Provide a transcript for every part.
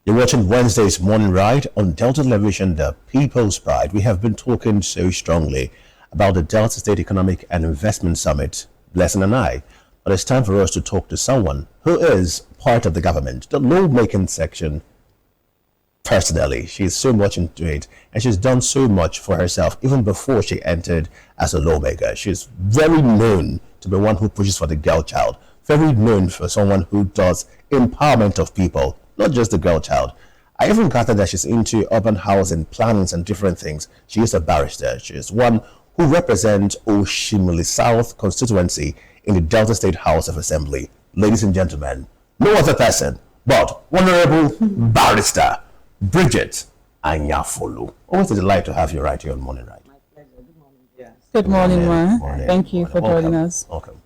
You're watching Wednesday's Morning Ride on Delta Television, the People's Pride. We have been talking so strongly about the Delta State Economic and Investment Summit, Blessing and I. But it's time for us to talk to someone who is part of the government, the lawmaking section. Personally, she's so much into it, and she's done so much for herself even before she entered as a lawmaker. She's very known to be one who pushes for the girl child, very known for someone who does empowerment of people, not just the girl child. I even gathered that she's into urban housing, plannings, and different things. She is a barrister. She is one who represents Oshimili South constituency in the Delta State House of Assembly. Ladies and gentlemen, no other person but Honorable Barrister Bridget Anyafolu. Always a delight to have you right here on Morning Ride. My pleasure. Good morning, dear. Good morning, Ma. Thank you for joining us. Welcome.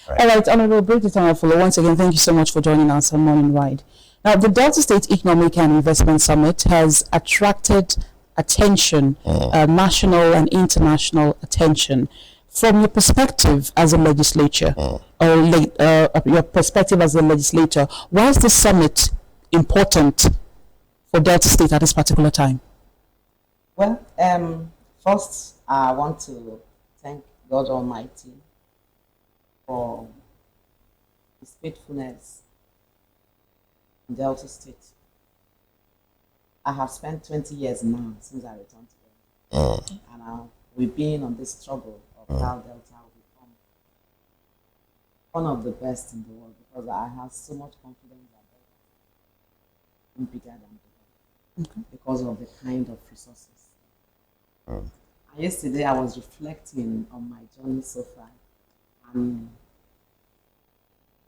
All right, Honorable Bridget Anyafolu, once again, thank you so much for joining us on Morning Ride. Now, the Delta State Economic and Investment Summit has attracted attention, national and international attention. From your perspective as a legislature, your perspective as a legislator, why is the summit important for Delta State at this particular time? Well, first, I want to thank God Almighty for His faithfulness in Delta State. I have spent 20 years now since I returned to Delta, and we've been on this struggle of how Delta will become one of the best in the world, because I have so much confidence that Delta will be bigger than before, because of the kind of resources. And yesterday I was reflecting on my journey so far, and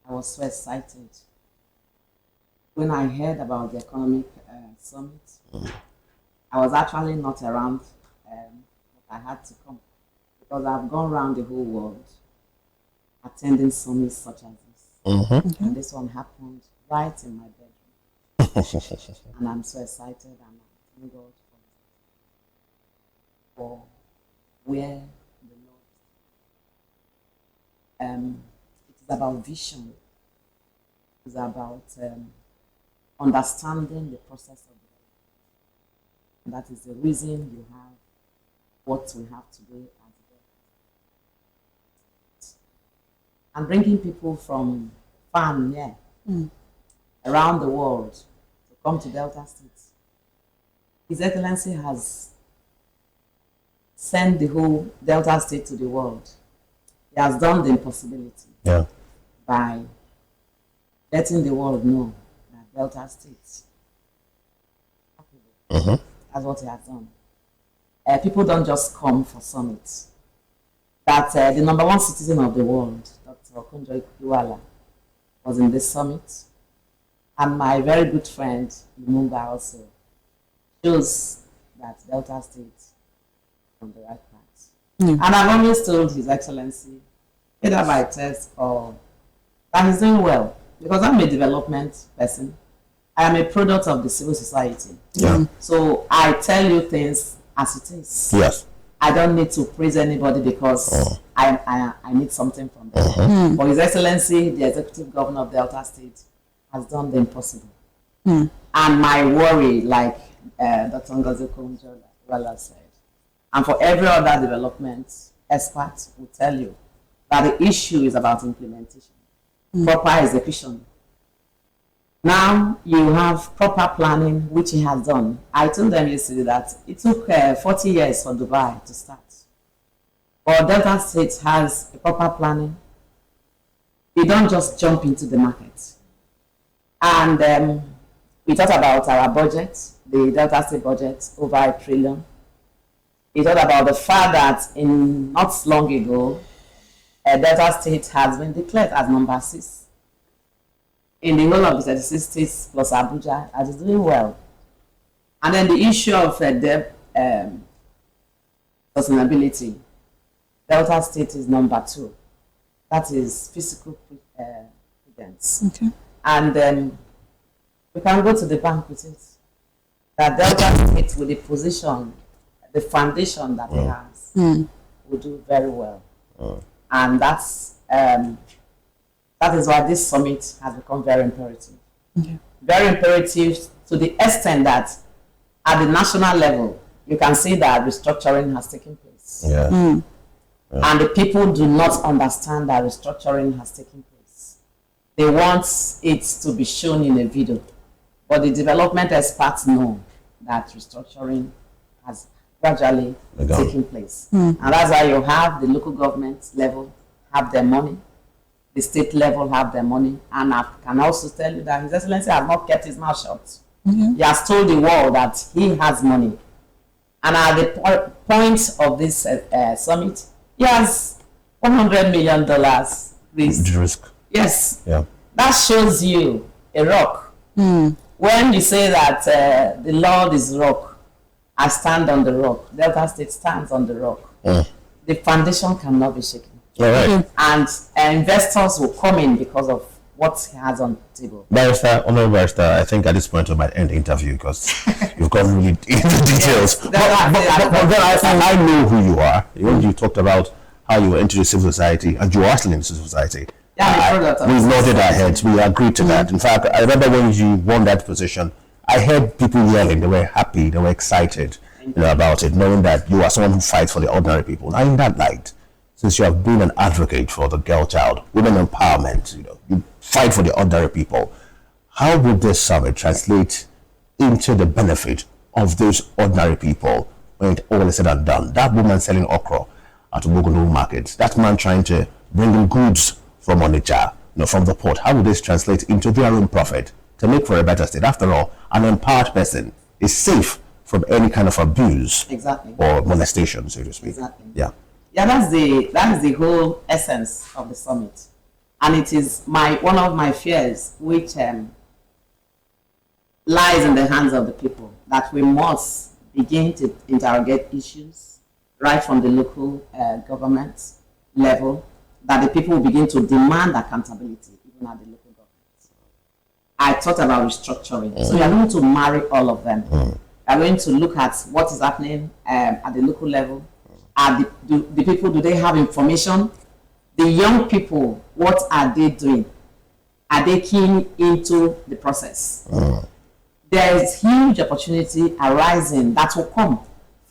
I was so excited when I heard about the economic summit. I was actually not around, but I had to come, because I've gone around the whole world attending summits such as this. And this one happened right in my bedroom. And I'm so excited, and I thank God for where the Lord. It is about vision. It is about understanding the process of development. And that is the reason you have what we have today as well. And bringing people from far and near, around the world, to come to Delta State. His Excellency has sent the whole Delta State to the world. He has done the impossibility by letting the world know that Delta State is capable. That's what he has done. People don't just come for summits. That the number one citizen of the world, Dr. Okonjo Iweala, was in this summit. And my very good friend, Lumumba, also shows that Delta State is on the right path. And I've always told His Excellency, either by test or that he's doing well, because I'm a development person. I am a product of the civil society. So I tell you things as it is. Yes. I don't need to praise anybody because I need something from them. But His Excellency, the Executive Governor of Delta State, has done the impossible. And my worry, like Dr. Ngozi Okonjo-Iweala said, and for every other development expert will tell you, that the issue is about implementation, proper execution. Now you have proper planning, which he has done. I told them yesterday that it took 40 years for Dubai to start. But Delta State has a proper planning. We don't just jump into the market. And we talked about our budget, the Delta State budget, over $1 trillion. We talked about the fact that in not long ago, Delta State has been declared as number 6 in the whole of the 36 states plus Abuja, and is doing well. And then the issue of debt sustainability, Delta State is number 2. That is fiscal prudence. And we can go to the bank with it. That Delta State, with the position, the foundation that it has, will do very well. And that's that is why this summit has become very imperative. very imperative to the extent that at the national level, you can see that restructuring has taken place. Yeah. And the people do not understand that restructuring has taken place. They want it to be shown in a video. But the development experts know that restructuring has gradually taken place. And that's why you have the local government level have their money, the state level have their money, and I can also tell you that His Excellency has not kept his mouth shut. He has told the world that he has money. And at the point of this summit, he has $100 million raised. Risk. Yes. Yeah. That shows you a rock. When you say that the Lord is rock, I stand on the rock. Delta State stands on the rock. The foundation cannot be shaken. All right. And investors will come in because of what he has on the table. Barrister, Honorable Barrister, I think at this point we might end the interview because you've gone really into details. Yes, but then I know who you are. You talked about how you were into the civil society and you are still in civil society. Yeah, we nodded our heads. We agreed to that. In fact, I remember when you won that position, I heard people yelling. They were happy. They were excited about it, knowing that you are someone who fights for the ordinary people. Now, in that light, since you have been an advocate for the girl child, women empowerment, you fight for the ordinary people, how would this summit translate into the benefit of those ordinary people when it all is said and done? That woman selling okra at Ogogono market, that man trying to bring in goods from Onitsha, from the port, how would this translate into their own profit to make for a better state? After all, an empowered person is safe from any kind of abuse or molestation, so to speak. Exactly. Yeah. Yeah, that is the whole essence of the summit, and it is one of my fears, which lies in the hands of the people, that we must begin to interrogate issues right from the local government level, that the people will begin to demand accountability even at the local government. I thought about restructuring, so we are going to marry all of them. We are going to look at what is happening at the local level. The people, do they have information? The young people, what are they doing? Are they keying into the process? There is huge opportunity arising that will come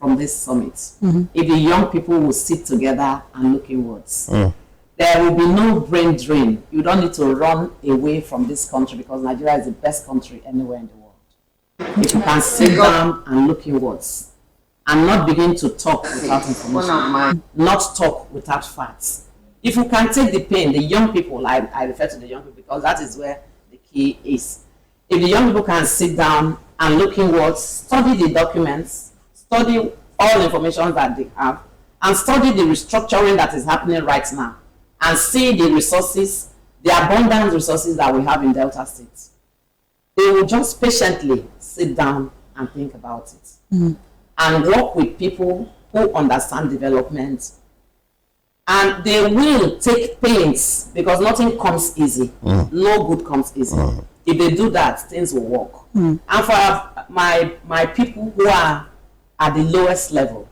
from this summit. If the young people will sit together and look inwards. There will be no brain drain. You don't need to run away from this country because Nigeria is the best country anywhere in the world. If you can sit down and look inwards, and not begin to talk without information, not talk without facts. If you can take the pain, the young people, I refer to the young people because that is where the key is. If the young people can sit down and look inwards, study the documents, study all the information that they have, and study the restructuring that is happening right now, and see the resources, the abundant resources that we have in Delta State, they will just patiently sit down and think about it. And work with people who understand development. And they will take pains because nothing comes easy. No good comes easy. If they do that, things will work. And for my people who are at the lowest level,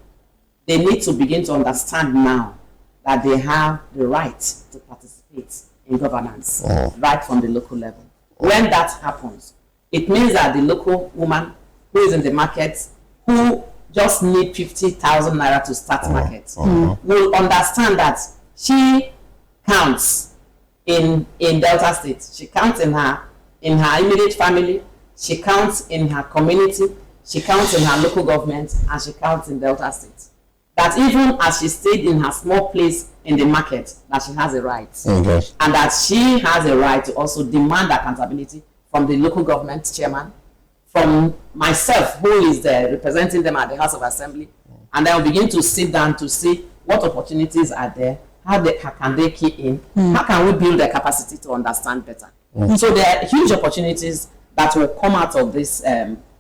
they need to begin to understand now that they have the right to participate in governance right from the local level. When that happens, it means that the local woman who is in the market, who just need 50,000 naira to start market, will understand that she counts in Delta State. She counts in her immediate family, she counts in her community, she counts in her local government, and she counts in Delta State. That even as she stayed in her small place in the market, that she has a right. And that she has a right to also demand accountability from the local government chairman, from myself, who is there representing them at the House of Assembly, and then we'll begin to sit down to see what opportunities are there, how can they key in, how can we build their capacity to understand better. So there are huge opportunities that will come out of this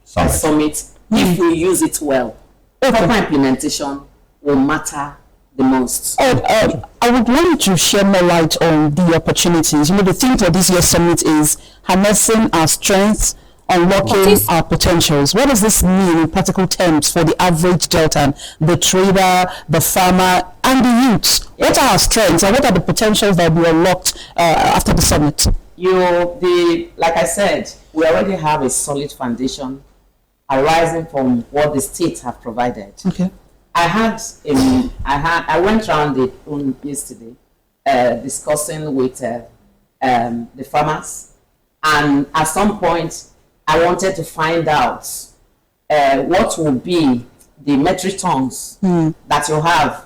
summit if we use it well. Proper implementation will matter the most. I would like to share more light on the opportunities. The theme for this year's summit is harnessing our strengths, unlocking our potentials. What does this mean in practical terms for the average Deltan, the trader, the farmer, and the youths? What are our strengths and what are the potentials that will be unlocked after the summit? Like I said, we already have a solid foundation arising from what the states have provided. Okay. I went around the yesterday discussing with the farmers, and at some point I wanted to find out what will be the metric tons that you have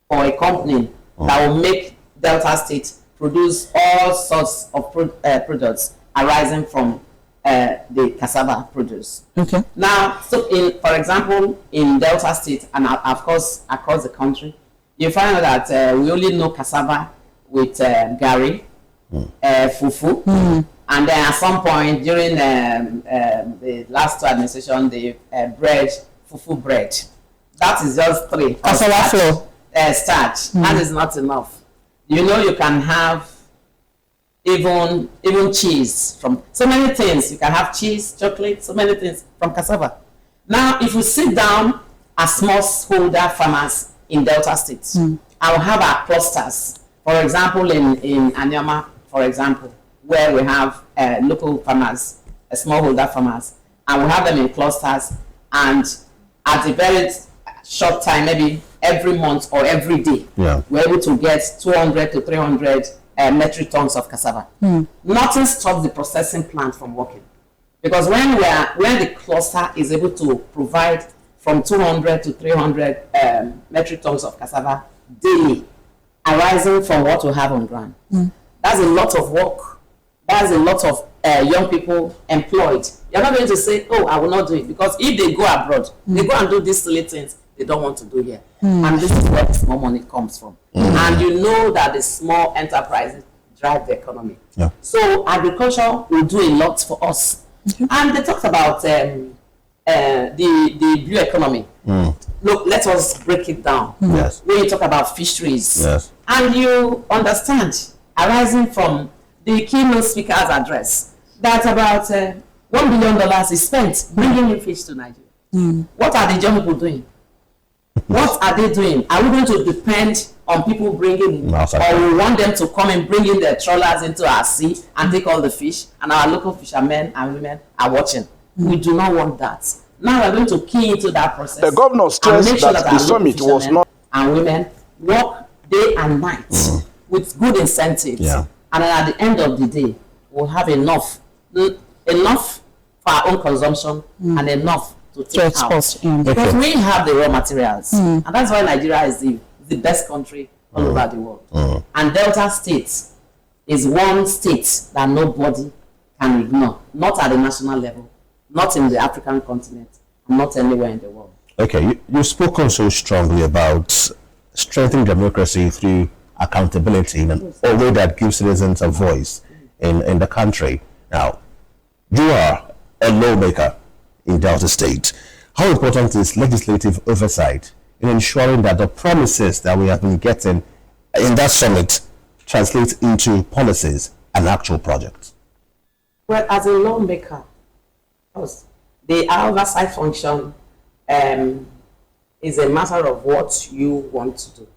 for a company that will make Delta State produce all sorts of products arising from the cassava produce. Okay. Now, so for example, in Delta State and of course across the country, you find out that we only know cassava with gari, fufu, and then at some point during the last two administration, the bread, fufu bread. That is just three. Cassava flour. Starch. That is not enough. You know, you can have even cheese from so many things. You can have cheese, chocolate, so many things from cassava. Now, if you sit down as smallholder farmers in Delta State, I will have our clusters. For example, in Anyama, for example, where we have local farmers, smallholder farmers, and we have them in clusters, and at a very short time, maybe every month or every day, we're able to get 200 to 300 metric tons of cassava. Nothing stops the processing plant from working, because when the cluster is able to provide from 200 to 300 metric tons of cassava daily, arising from what we have on ground, that's a lot of work. That's a lot of young people employed. You're not going to say, "Oh, I will not do it," because if they go abroad, they go and do these silly things they don't want to do here. And this is where the small money comes from. And you know that the small enterprises drive the economy. So agriculture will do a lot for us. And they talked about the blue economy. Look, let us break it down. Yes. When you talk about fisheries, Yes. and you understand, arising from the keynote speaker's address, that about $1 billion is spent bringing in fish to Nigeria. What are the young people doing? What are they doing? Are we going to depend on people bringing in? Or we want them to come and bring in their trawlers into our sea and take all the fish, and our local fishermen and women are watching? We do not want that. Now we're going to key into that process. The governor stressed that the summit was not... And women work day and night with good incentives. And then at the end of the day, we'll have enough for our own consumption and enough to take out. Because we have the raw materials. And that's why Nigeria is the best country all over the world. And Delta State is one state that nobody can ignore. Not at the national level, not in the African continent, and not anywhere in the world. Okay, you've spoken so strongly about strengthening democracy through accountability in a way that gives citizens a voice in the country. Now, you are a lawmaker in Delta State. How important is legislative oversight in ensuring that the promises that we have been getting in that summit translate into policies and actual projects? Well, as a lawmaker, the oversight function is a matter of what you want to do,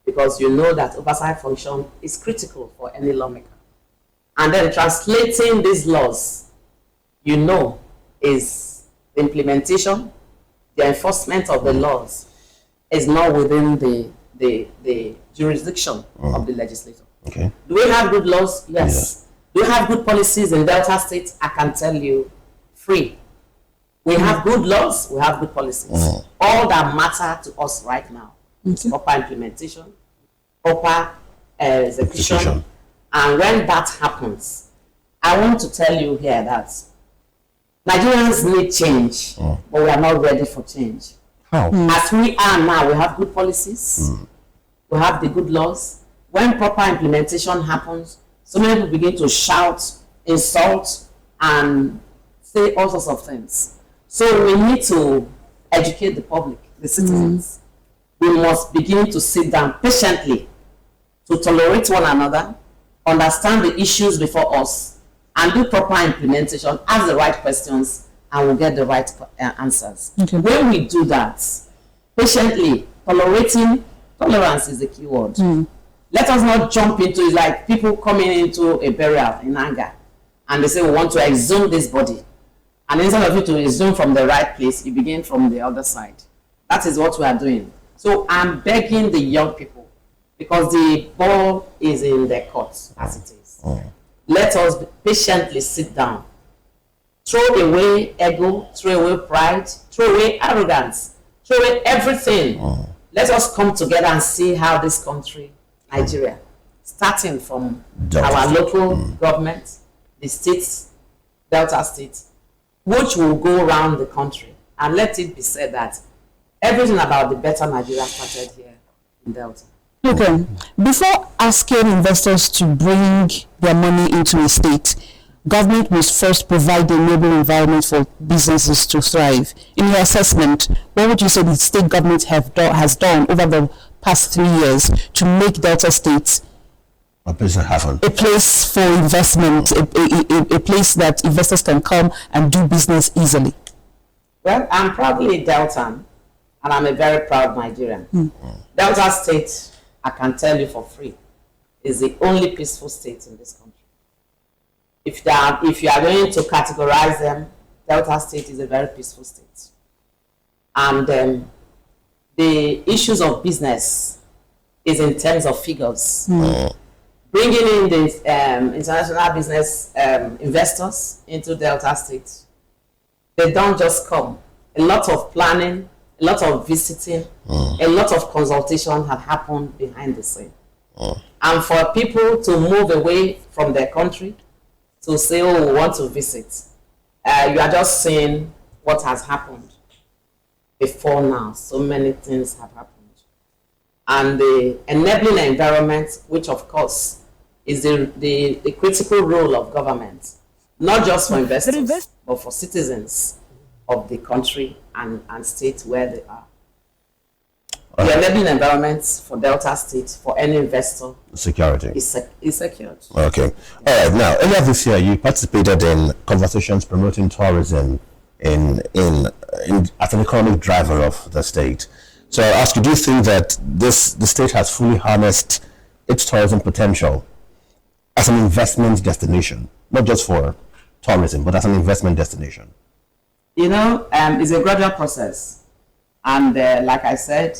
because you know that oversight function is critical for any lawmaker. And then translating these laws, you know, is the implementation, the enforcement of the laws is not within the jurisdiction of the legislator. Okay. Do we have good laws? Yes. Do we have good policies in Delta State? I can tell you, free. We have good laws, we have good policies. All that matter to us right now is proper implementation, proper execution. And when that happens, I want to tell you here that Nigerians need change, but we are not ready for change. How? As we are now, we have good policies, we have the good laws. When proper implementation happens, so many people begin to shout, insult, and say all sorts of things. So we need to educate the public, the citizens. We must begin to sit down patiently to tolerate one another, understand the issues before us, and do proper implementation, ask the right questions, and we'll get the right answers. When we do that, patiently, tolerance is the key word. Let us not jump into it like people coming into a burial in anger and they say we want to exhume this body. And instead of you to exhume from the right place, you begin from the other side. That is what we are doing. So I'm begging the young people, because the ball is in their court as it is. Let us patiently sit down. Throw away ego, throw away pride, throw away arrogance, throw away everything. Let us come together and see how this country, Nigeria, starting from our local government, the states, Delta State, which will go around the country. And let it be said that everything about the better Nigeria started here in Delta. Okay. Before asking investors to bring their money into a state, government must first provide the enabling environment for businesses to thrive. In your assessment, what would you say the state government has done over the past 3 years to make Delta State a place for investment, a place that investors can come and do business easily? Well, I'm proudly Deltan, and I'm a very proud Nigerian. Delta State, I can tell you for free, is the only peaceful state in this country. If you are going to categorize them, Delta State is a very peaceful state. And the issues of business is in terms of figures. Bringing in the international business investors into Delta State, they don't just come. A lot of planning, a lot of visiting, a lot of consultation have happened behind the scene. And for people to move away from their country to say, oh, we want to visit, you are just seeing what has happened before now. So many things have happened. And the enabling environment, which of course is the critical role of government, not just for investors, but for citizens of the country and state where they are. The enabling environment for Delta State, for any investor, security is secured. Okay. All right. Now, earlier this year, you participated in conversations promoting tourism as an economic driver of the state. So I ask you, do you think that the state has fully harnessed its tourism potential as an investment destination, not just for tourism, but as an investment destination? You know, it's a gradual process. And like I said,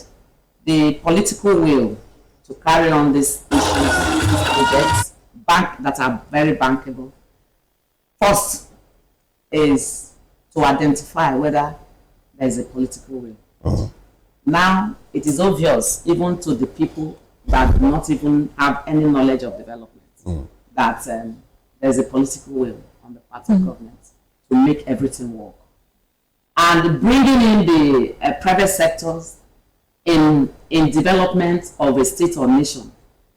the political will to carry on these projects that are very bankable, first is to identify whether there is a political will. Now, it is obvious, even to the people that do not even have any knowledge of development, that there is a political will on the part of government to make everything work. And bringing in the private sectors in development of a state or nation,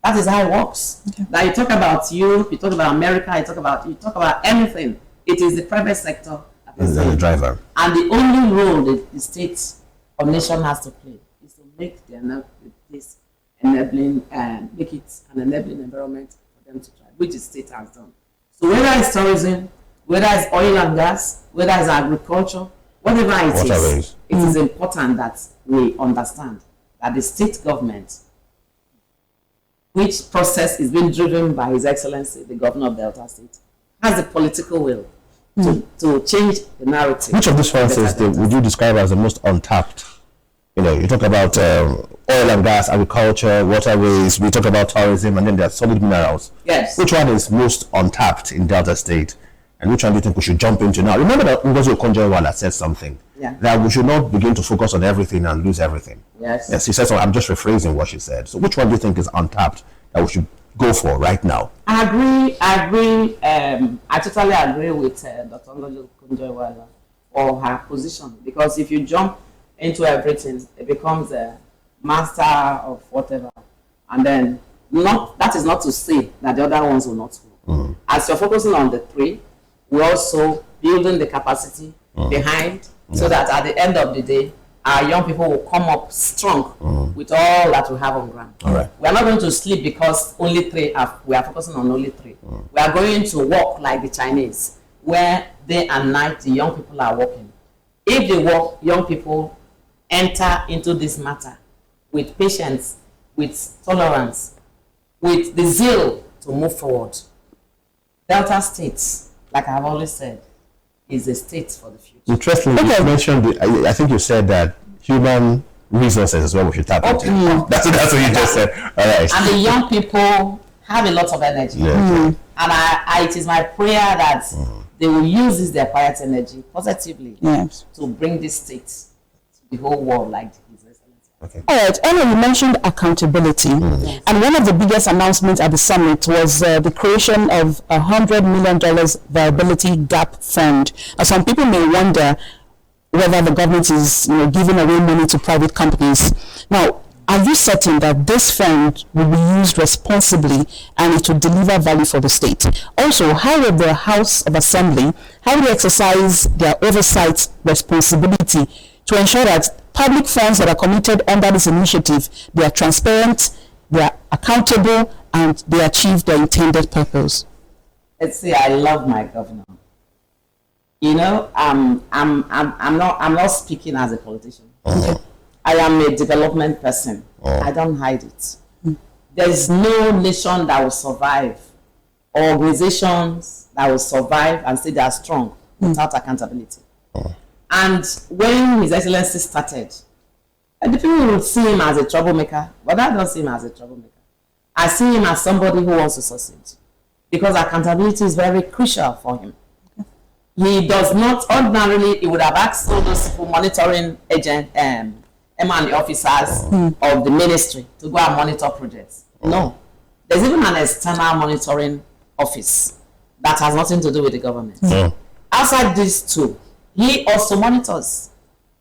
that is how it works. Okay. Now you talk about Europe, you talk about America, you talk about anything. It is the private sector that is the driver. And the only role that the state or nation has to play is to make this enabling make it an enabling environment for them to thrive, which the state has done. So whether it's tourism, whether it's oil and gas, whether it's agriculture, whatever it is, it is important that we understand that the state government, which process is being driven by His Excellency, the Governor of Delta State, has the political will to change the narrative. Which of these forces would you describe as the most untapped? You know, you talk about oil and gas, agriculture, waterways, we talk about tourism, and then there are solid minerals. Yes. Which one is most untapped in Delta State? And which one do you think we should jump into now? Remember that Ngozi Okonjo-Iweala said something, that we should not begin to focus on everything and lose everything. Yes. Yes, he said so. I'm just rephrasing what she said. So which one do you think is untapped that we should go for right now? I agree. I totally agree with Dr. Ngozi Okonjo-Iweala or her position, because if you jump into everything, it becomes a master of whatever. And then that is not to say that the other ones will not work. As you're focusing on the three, we're also building the capacity behind, so that at the end of the day, our young people will come up strong with all that we have on ground. All right. We are not going to sleep because only we are focusing on only three. We are going to work like the Chinese, where day and night the young people are working. If the young people enter into this matter with patience, with tolerance, with the zeal to move forward, Delta State like I've always said, is a state for the future. Interestingly, you mentioned, I think you said that human resources is what we should tap into. That's what you just said. All right. And the young people have a lot of energy. And it is my prayer that they will use their quiet energy positively to bring this state to the whole world like His Excellency. Okay. All right, Ellen, you mentioned accountability. And one of the biggest announcements at the summit was the creation of $100 million viability gap fund. Some people may wonder whether the government is giving away money to private companies. Now, are you certain that this fund will be used responsibly and it will deliver value for the state? Also, how will the House of Assembly, how will they exercise their oversight responsibility to ensure that public funds that are committed under this initiative, they are transparent, they are accountable, and they achieve their intended purpose? Let's see, I love my governor. I'm not speaking as a politician. I am a development person. I don't hide it. There is no nation that will survive, or organizations that will survive and say they are strong without accountability. And when His Excellency started, the people would see him as a troublemaker, but I don't see him as a troublemaker. I see him as somebody who wants to succeed, because accountability is very crucial for him. He does not ordinarily, he would have asked all those people monitoring agent, M&E officers of the ministry to go and monitor projects. No. There's even an external monitoring office that has nothing to do with the government. Outside these two, he also monitors.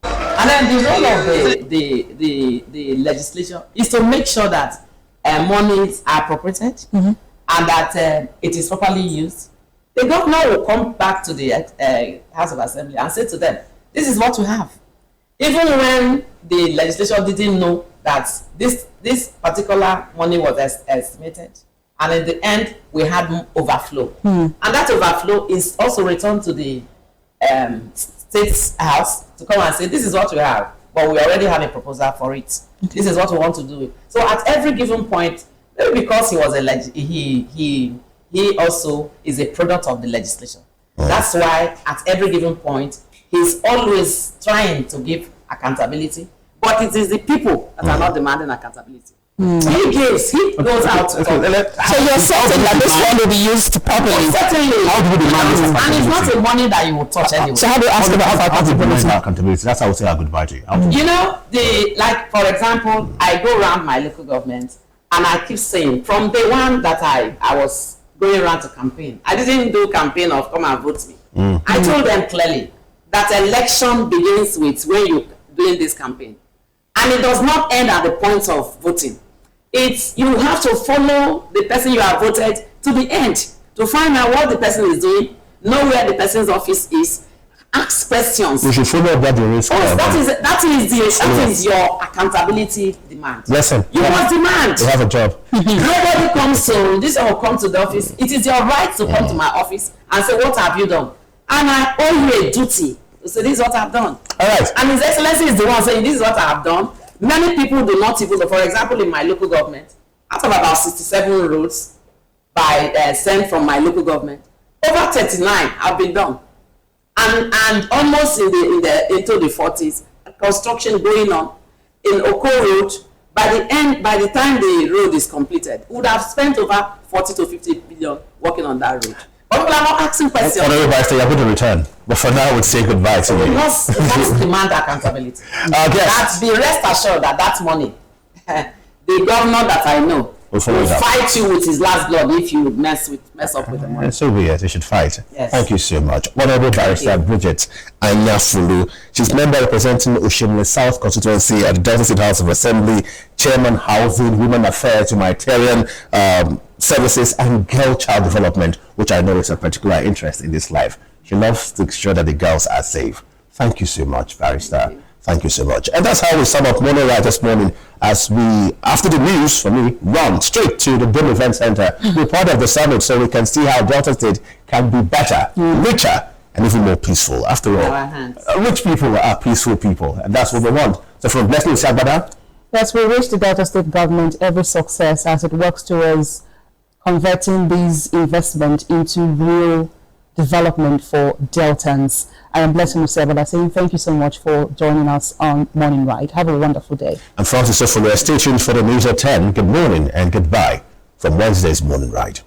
And then the role of the legislature is to make sure that monies are appropriated and that it is properly used. The governor will come back to the House of Assembly and say to them, this is what we have. Even when the legislature didn't know that this particular money was estimated, and in the end we had overflow, and that overflow is also returned to the State's House to come and say, this is what we have, but we already have a proposal for it. This is what we want to do. So at every given point, maybe because he was he also is a product of the legislation. That's why at every given point, he's always trying to give accountability, but it is the people that are not demanding accountability. He goes out to talk. So you're certain that this fund will be used properly? Certainly. How do we demand this and it's not the money that you will touch anyway. So how do you ask about accountability? That's how I would say a goodbye to you. Like for example, I go around my local government and I keep saying, from the one that I was going around to campaign, I didn't do campaign of come and vote me. I told them clearly that election begins with when you doing this campaign, and it does not end at the point of voting. You have to follow the person you have voted to the end to find out what the person is doing, know where the person's office is, ask questions. You should follow up that the risk. That is your accountability demand. Listen, you must demand. You have a job. Nobody comes to this or come to the office. It is your right to come to my office and say, what have you done? And I owe you a duty to say, this is what I've done. All right. And His Excellency is the one saying, this is what I have done. Many people do not even, for example, in my local government, out of about 67 roads sent from my local government, over 39 have been done. And almost into the 40s, construction going on in Oko Road. By the time the road is completed, we would have spent over 40 to 50 billion working on that road. But people are not asking questions. You're going to return. But for now, we'll say goodbye to you. We must demand accountability. Be rest assured that money, the governor that I know, will fight you with his last blood if you mess up with the money. So be it. They should fight. Yes. Thank you so much. Honorable Barrister Bridget Anyafulu. She's member representing Oshimle South constituency at the Delta State House of Assembly, Chairman Housing, Women Affairs, Humanitarian Services, and Girl Child Development, which I know is a particular interest in this life. She loves to ensure that the girls are safe. Thank you so much, Barrister. Thank you so much. And that's how we sum up Morning Right this morning, as we, after the news, for me, run straight to the BIM Event Center, be part of the summit so we can see how Delta State can be better, richer, and even more peaceful. After all, rich people are peaceful people, and that's what we want. So from Blessing Sabada, yes, we wish the Delta State government every success as it works towards converting these investments into real development for Deltans. I am Blessing Usebala saying thank you so much for joining us on Morning Ride. Have a wonderful day. I'm Francis Ofolo. Stay tuned for the news at 10. Good morning and goodbye from Wednesday's Morning Ride.